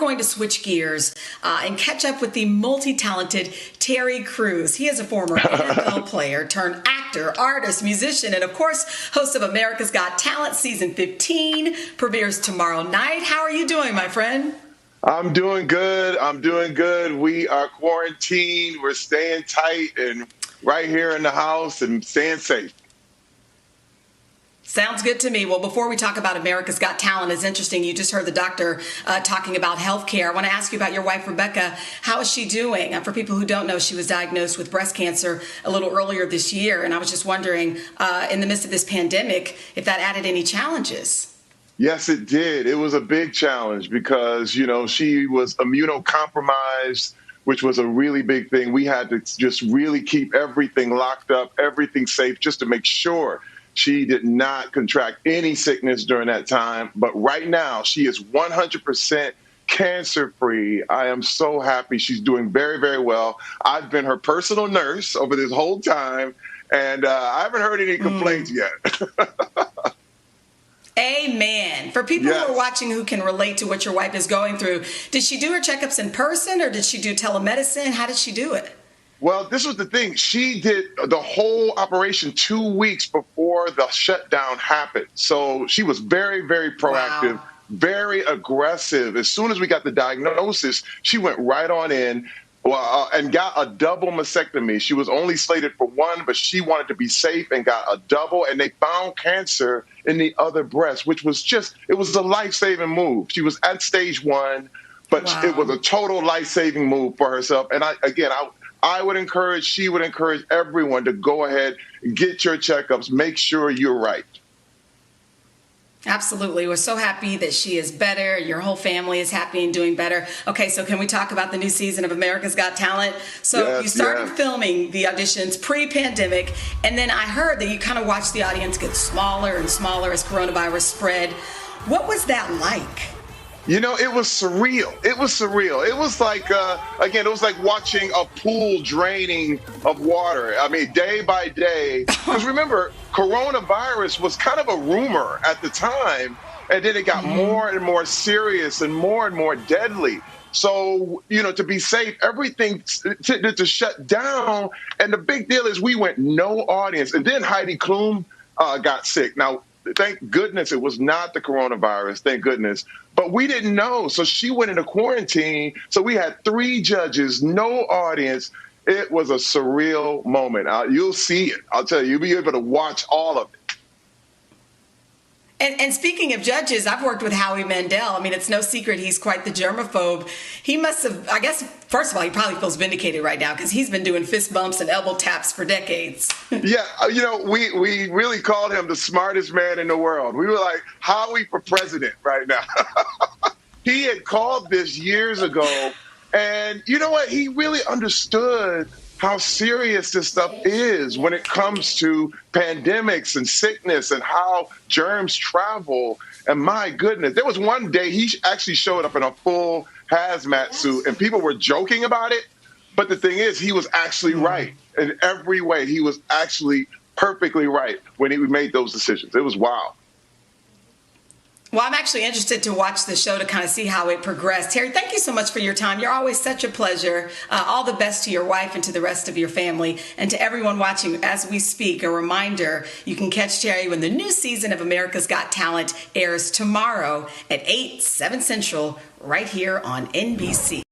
going to switch gears and catch up with the multi-talented Terry Crews. He is a former NFL player turned actor, artist, musician, and of course, host of America's Got Talent Season 15 premieres tomorrow night. How are you doing, my friend? I'm doing good. We are quarantined. We're staying tight and right here in the house and staying safe. Sounds good to me. Well, before we talk about America's Got Talent, it's interesting. You just heard the doctor talking about healthcare. I want to ask you about your wife, Rebecca. How is she doing? For people who don't know, she was diagnosed with breast cancer a little earlier this year. And I was just wondering, in the midst of this pandemic, if that added any challenges. Yes, it did. It was a big challenge because, she was immunocompromised, which was a really big thing. We had to just really keep everything locked up, everything safe, just to make sure she did not contract any sickness during that time. But right now, she is 100% cancer-free. I am so happy. She's doing very, very well. I've been her personal nurse over this whole time, and I haven't heard any complaints yet. Amen. For people who are watching who can relate to what your wife is going through, did she do her checkups in person or did she do telemedicine? How did she do it? Well, this was the thing. She did the whole operation 2 weeks before the shutdown happened. So she was very, very proactive, very aggressive. As soon as we got the diagnosis, she went right on in and got a double mastectomy. She was only slated for one, but she wanted to be safe and got a double. And they found cancer in the other breast, which was it was a life-saving move. She was at stage 1, but it was a total life-saving move for herself. And she would encourage everyone to go ahead and get your checkups. Make sure you're right. Absolutely. We're so happy that she is better. Your whole family is happy and doing better. Okay, so can we talk about the new season of America's Got Talent? So you started filming the auditions pre-pandemic, and then I heard that you kind of watched the audience get smaller and smaller as coronavirus spread. What was that like? It was surreal. It was like, it was like watching a pool draining of water. I mean, day by day. Because remember, coronavirus was kind of a rumor at the time, and then it got more and more serious and more deadly. So, to be safe, everything to shut down. And the big deal is we went no audience. And then Heidi Klum got sick. Now, thank goodness it was not the coronavirus, thank goodness. But we didn't know. So she went into quarantine. So we had 3 judges, no audience. It was a surreal moment. You'll see it. I'll tell you, you'll be able to watch all of it. And speaking of judges, I've worked with Howie Mandel. I mean, it's no secret he's quite the germaphobe. He must have, I guess, first of all, he probably feels vindicated right now because he's been doing fist bumps and elbow taps for decades. Yeah, we really called him the smartest man in the world. We were like, Howie for president right now. He had called this years ago, and you know what? He really understood how serious this stuff is when it comes to pandemics and sickness and how germs travel. And my goodness, there was one day he actually showed up in a full hazmat suit and people were joking about it. But the thing is, he was actually right in every way. He was actually perfectly right when he made those decisions. It was wild. Well, I'm actually interested to watch the show to kind of see how it progressed. Terry, thank you so much for your time. You're always such a pleasure. All the best to your wife and to the rest of your family. And to everyone watching as we speak, a reminder, you can catch Terry when the new season of America's Got Talent airs tomorrow at 8, 7 Central, right here on NBC.